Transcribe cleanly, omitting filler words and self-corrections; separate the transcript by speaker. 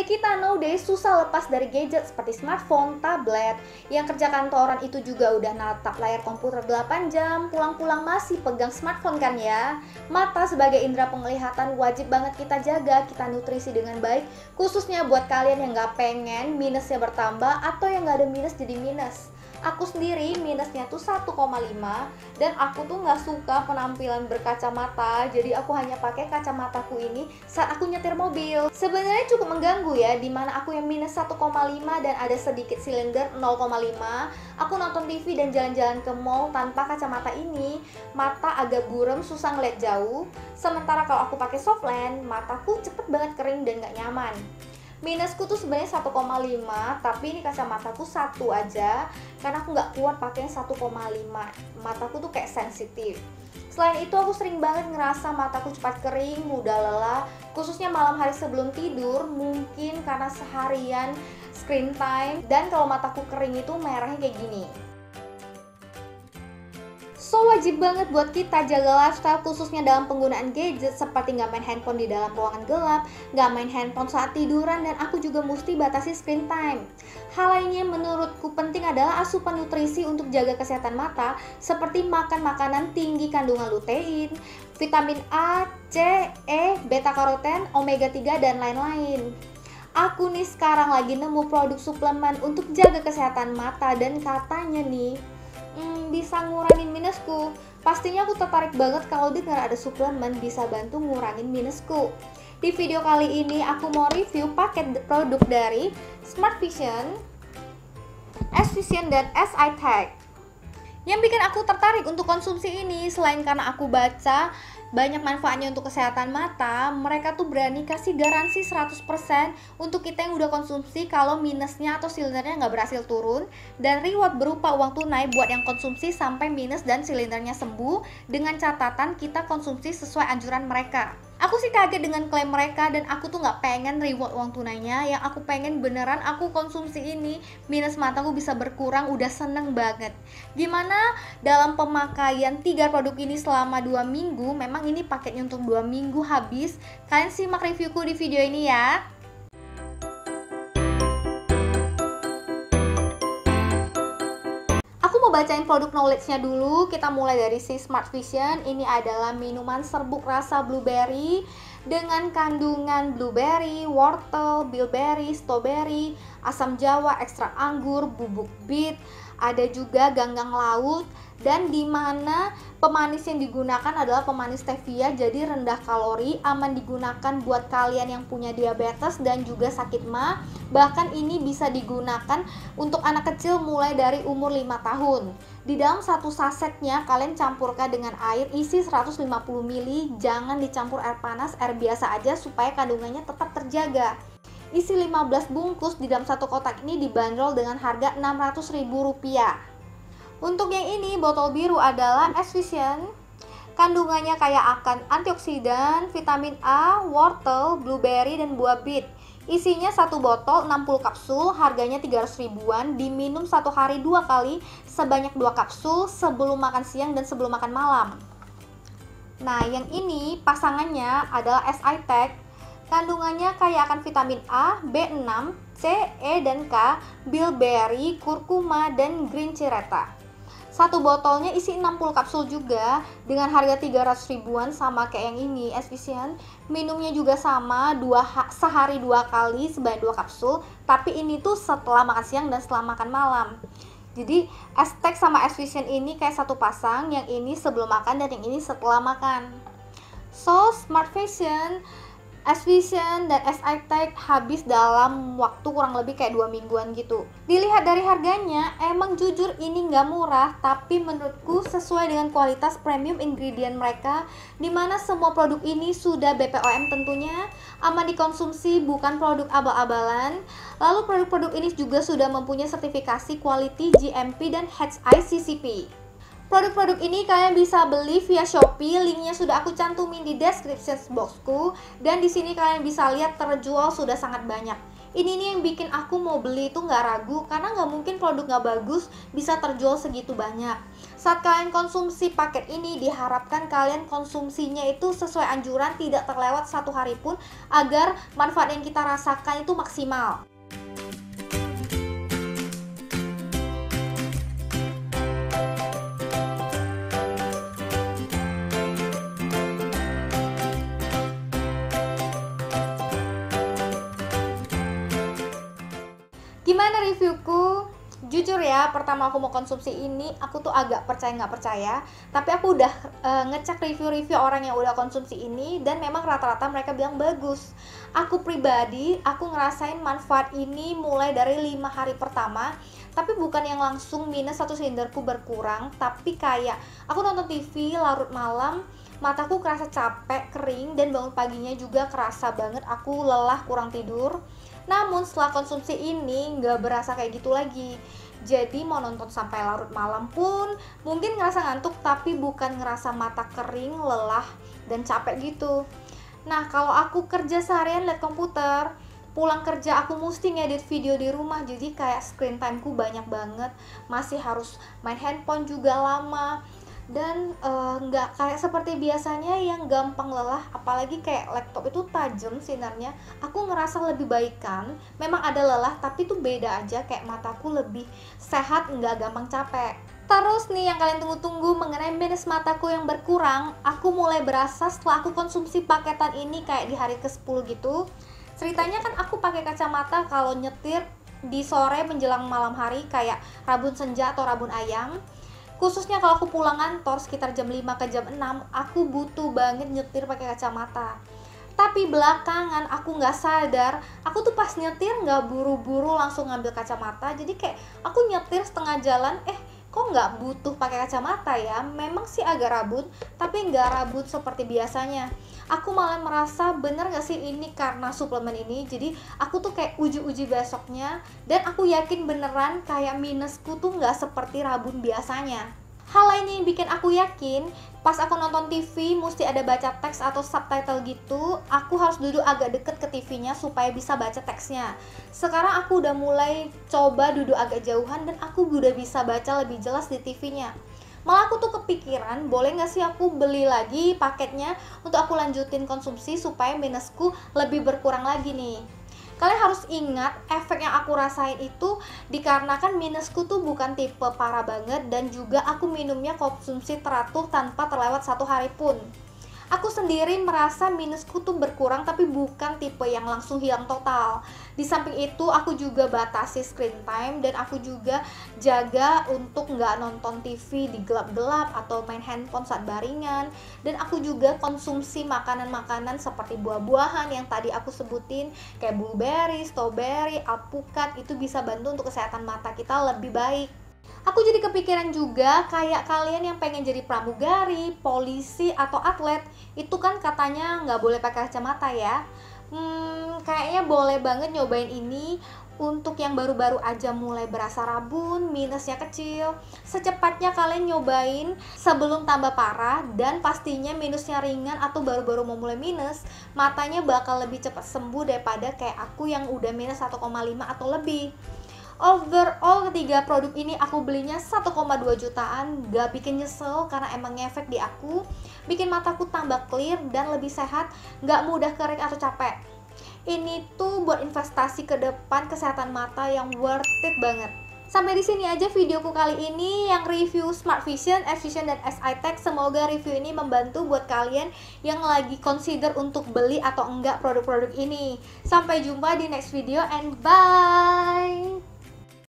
Speaker 1: Sebagai kita nowadays susah lepas dari gadget seperti smartphone, tablet. Yang kerja kantoran itu juga udah natap layar komputer 8 jam, pulang-pulang masih pegang smartphone kan ya. Mata sebagai indera penglihatan wajib banget kita jaga, kita nutrisi dengan baik, khususnya buat kalian yang gak pengen minusnya bertambah atau yang gak ada minus jadi minus. Aku sendiri minusnya tuh 1,5 dan aku tuh nggak suka penampilan berkacamata, jadi aku hanya pakai kacamataku ini saat aku nyetir mobil. Sebenarnya cukup mengganggu ya, dimana aku yang minus 1,5 dan ada sedikit silinder 0,5. Aku nonton TV dan jalan-jalan ke mall tanpa kacamata ini, mata agak buram, susah ngeliat jauh. Sementara kalau aku pakai soft lens, mataku cepet banget kering dan nggak nyaman. Minusku tuh sebenarnya 1,5, tapi ini kacamataku 1 aja karena aku nggak kuat pakai 1,5. Mataku tuh kayak sensitif. Selain itu aku sering banget ngerasa mataku cepat kering, mudah lelah, khususnya malam hari sebelum tidur, mungkin karena seharian screen time. Dan kalau mataku kering itu merahnya kayak gini. So wajib banget buat kita jaga lifestyle khususnya dalam penggunaan gadget, seperti nggak main handphone di dalam ruangan gelap, nggak main handphone saat tiduran, dan aku juga mesti batasi screen time. Hal lainnya menurutku penting adalah asupan nutrisi untuk jaga kesehatan mata, seperti makan makanan tinggi kandungan lutein, vitamin A, C, E, beta karoten, omega 3 dan lain-lain. Aku nih sekarang lagi nemu produk suplemen untuk jaga kesehatan mata dan katanya nih bisa ngurangin minusku. Pastinya aku tertarik banget kalau dengar ada suplemen bisa bantu ngurangin minusku. Di video kali ini aku mau review paket produk dari Smart Vision, S-Vision dan S-Eye-Tech. Yang bikin aku tertarik untuk konsumsi ini, selain karena aku baca banyak manfaatnya untuk kesehatan mata, mereka tuh berani kasih garansi 100% untuk kita yang udah konsumsi kalau minusnya atau silindernya nggak berhasil turun, dan reward berupa uang tunai buat yang konsumsi sampai minus dan silindernya sembuh, dengan catatan kita konsumsi sesuai anjuran mereka. Aku sih kaget dengan klaim mereka dan aku tuh nggak pengen reward uang tunainya, yang aku pengen beneran aku konsumsi ini minus mataku bisa berkurang, udah seneng banget. Gimana dalam pemakaian 3 produk ini selama 2 minggu, memang ini paketnya untuk 2 minggu habis. Kalian simak reviewku di video ini ya. Aku mau bacain produk knowledge-nya dulu. Kita mulai dari si Smart Vision. Ini adalah minuman serbuk rasa blueberry dengan kandungan blueberry, wortel, bilberry, strawberry, asam jawa, ekstrak anggur, bubuk beet, ada juga ganggang laut, dan dimana pemanis yang digunakan adalah pemanis stevia, jadi rendah kalori, aman digunakan buat kalian yang punya diabetes dan juga sakit MA. Bahkan ini bisa digunakan untuk anak kecil mulai dari umur 5 tahun. Di dalam satu sasetnya kalian campurkan dengan air isi 150 ml, jangan dicampur air panas, air biasa aja supaya kandungannya tetap terjaga. Isi 15 bungkus di dalam satu kotak ini dibanderol dengan harga Rp600.000. Untuk yang ini, botol biru adalah S-Vision. Kandungannya kaya akan antioksidan, vitamin A, wortel, blueberry, dan buah beet. Isinya satu botol 60 kapsul, harganya 300 ribuan, diminum 1 hari 2 kali, sebanyak 2 kapsul sebelum makan siang dan sebelum makan malam. Nah, yang ini pasangannya adalah S-Eye-Tech. Kandungannya kaya akan vitamin A, B6, C, E, dan K, bilberry, kurkuma, dan green cereta. Satu botolnya isi 60 kapsul juga dengan harga 300 ribuan, sama kayak yang ini S-Vision. Minumnya juga sama, sehari 2 kali sebanyak 2 kapsul, tapi ini tuh setelah makan siang dan setelah makan malam. Jadi S-Tech sama S-Vision ini kayak satu pasang, yang ini sebelum makan dan yang ini setelah makan. So Smart Vision, S-Vision dan S-Eye-Tech habis dalam waktu kurang lebih kayak 2 mingguan gitu. Dilihat dari harganya, emang jujur ini nggak murah, tapi menurutku sesuai dengan kualitas premium ingredient mereka, dimana semua produk ini sudah BPOM tentunya, aman dikonsumsi, bukan produk abal-abalan. Lalu produk-produk ini juga sudah mempunyai sertifikasi quality GMP dan HACCP. Produk-produk ini kalian bisa beli via Shopee, linknya sudah aku cantumin di description boxku. Dan di sini kalian bisa lihat terjual sudah sangat banyak. Ini nih yang bikin aku mau beli itu nggak ragu, karena nggak mungkin produk nggak bagus bisa terjual segitu banyak. Saat kalian konsumsi paket ini, diharapkan kalian konsumsinya itu sesuai anjuran, tidak terlewat 1 hari pun, agar manfaat yang kita rasakan itu maksimal. Gimana reviewku? Jujur ya, pertama aku mau konsumsi ini, aku tuh agak percaya nggak percaya. Tapi aku udah ngecek review-review orang yang udah konsumsi ini, dan memang rata-rata mereka bilang bagus. Aku pribadi, aku ngerasain manfaat ini mulai dari 5 hari pertama. Tapi bukan yang langsung minus 1 silinderku berkurang, tapi kayak aku nonton TV larut malam, mataku kerasa capek, kering, dan bangun paginya juga kerasa banget aku lelah, kurang tidur. Namun setelah konsumsi ini nggak berasa kayak gitu lagi. Jadi mau nonton sampai larut malam pun mungkin ngerasa ngantuk, tapi bukan ngerasa mata kering, lelah, dan capek gitu. Nah, kalau aku kerja seharian liat komputer, pulang kerja aku mesti ngedit video di rumah, jadi kayak screen timeku banyak banget. Masih harus main handphone juga lama. Dan nggak kayak seperti biasanya yang gampang lelah, apalagi kayak laptop itu tajam sinarnya. Aku ngerasa lebih baikan, memang ada lelah tapi tuh beda aja, kayak mataku lebih sehat, nggak gampang capek. Terus nih yang kalian tunggu-tunggu mengenai minus mataku yang berkurang, aku mulai berasa setelah aku konsumsi paketan ini kayak di hari ke-10 gitu. Ceritanya kan aku pakai kacamata kalau nyetir di sore menjelang malam hari, kayak rabun senja atau rabun ayam. Khususnya kalau aku pulang kantor sekitar jam 5 ke jam 6, aku butuh banget nyetir pakai kacamata. Tapi belakangan aku nggak sadar, aku tuh pas nyetir nggak buru-buru langsung ngambil kacamata. Jadi kayak aku nyetir setengah jalan, kok nggak butuh pakai kacamata ya? Memang sih agak rabun, tapi nggak rabun seperti biasanya. Aku malah merasa bener gak sih ini karena suplemen ini. Jadi aku tuh kayak uji-uji besoknya, dan aku yakin beneran kayak minusku tuh nggak seperti rabun biasanya. Hal lainnya yang bikin aku yakin, pas aku nonton TV mesti ada baca teks atau subtitle gitu, aku harus duduk agak deket ke TV-nya supaya bisa baca teksnya. Sekarang aku udah mulai coba duduk agak jauhan, dan aku udah bisa baca lebih jelas di TV-nya. Malah aku tuh kepikiran, boleh gak sih aku beli lagi paketnya untuk aku lanjutin konsumsi supaya minusku lebih berkurang lagi nih. Kalian harus ingat, efek yang aku rasain itu dikarenakan minusku tuh bukan tipe parah banget, dan juga aku minumnya konsumsi teratur tanpa terlewat 1 hari pun. Aku sendiri merasa minusku tuh berkurang, tapi bukan tipe yang langsung hilang total. Di samping itu aku juga batasi screen time, dan aku juga jaga untuk nggak nonton TV di gelap-gelap atau main handphone saat baringan. Dan aku juga konsumsi makanan-makanan seperti buah-buahan yang tadi aku sebutin, kayak blueberry, strawberry, alpukat. Itu bisa bantu untuk kesehatan mata kita lebih baik. Aku jadi kepikiran juga, kayak kalian yang pengen jadi pramugari, polisi, atau atlet, itu kan katanya nggak boleh pakai kacamata ya. Kayaknya boleh banget nyobain ini untuk yang baru-baru aja mulai berasa rabun, minusnya kecil. Secepatnya kalian nyobain sebelum tambah parah, dan pastinya minusnya ringan atau baru-baru mau mulai minus, matanya bakal lebih cepat sembuh daripada kayak aku yang udah minus 1,5 atau lebih. Overall ketiga produk ini aku belinya 1,2 jutaan, gak bikin nyesel karena emang ngefek di aku, bikin mataku tambah clear dan lebih sehat, gak mudah kering atau capek. Ini tuh buat investasi ke depan kesehatan mata yang worth it banget. Sampai di sini aja videoku kali ini yang review Smart Vision, S-Vision, dan SITech. Semoga review ini membantu buat kalian yang lagi consider untuk beli atau enggak produk-produk ini. Sampai jumpa di next video and bye!